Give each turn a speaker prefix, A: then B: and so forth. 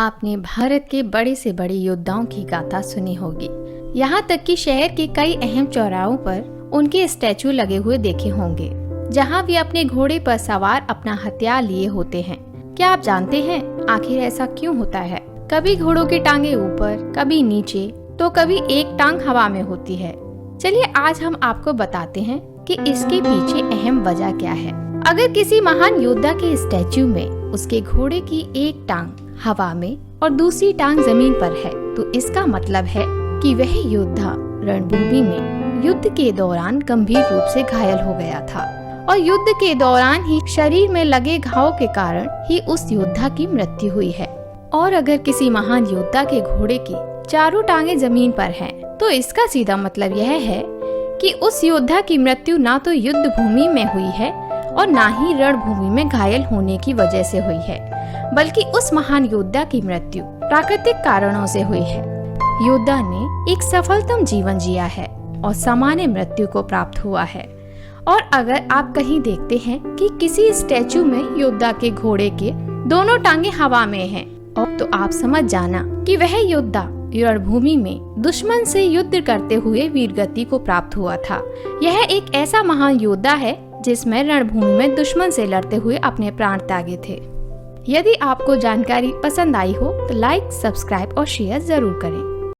A: आपने भारत के बड़े से बड़े योद्धाओं की गाथा सुनी होगी। यहाँ तक कि शहर के कई अहम चौराहों पर उनके स्टैचू लगे हुए देखे होंगे, जहाँ वे अपने घोड़े पर सवार अपना हथियार लिए होते हैं। क्या आप जानते हैं आखिर ऐसा क्यों होता है? कभी घोड़ों की टांगे ऊपर, कभी नीचे, तो कभी एक टांग हवा में होती है। चलिए आज हम आपको बताते हैं कि इसके पीछे अहम वजह क्या है। अगर किसी महान योद्धा के स्टैचू में उसके घोड़े की एक टांग हवा में और दूसरी टांग जमीन पर है, तो इसका मतलब है कि वह योद्धा रणभूमि में युद्ध के दौरान गंभीर रूप से घायल हो गया था और युद्ध के दौरान ही शरीर में लगे घाव के कारण ही उस योद्धा की मृत्यु हुई है। और अगर किसी महान योद्धा के घोड़े की चारों टांगे जमीन पर हैं, तो इसका सीधा मतलब यह है कि उस योद्धा की मृत्यु ना तो युद्ध भूमि में हुई है और ना ही रणभूमि में घायल होने की वजह से हुई है, बल्कि उस महान योद्धा की मृत्यु प्राकृतिक कारणों से हुई है। योद्धा ने एक सफलतम जीवन जिया है और सामान्य मृत्यु को प्राप्त हुआ है। और अगर आप कहीं देखते हैं कि किसी स्टैचू में योद्धा के घोड़े के दोनों टांगे हवा में हैं, तो आप समझ जाना कि वह योद्धा रणभूमि में दुश्मन से युद्ध करते हुए वीरगति को प्राप्त हुआ था। यह एक ऐसा महान योद्धा है जिसमें रणभूमि में दुश्मन से लड़ते हुए अपने प्राण त्यागे थे। यदि आपको जानकारी पसंद आई हो तो लाइक, सब्सक्राइब और शेयर जरूर करें।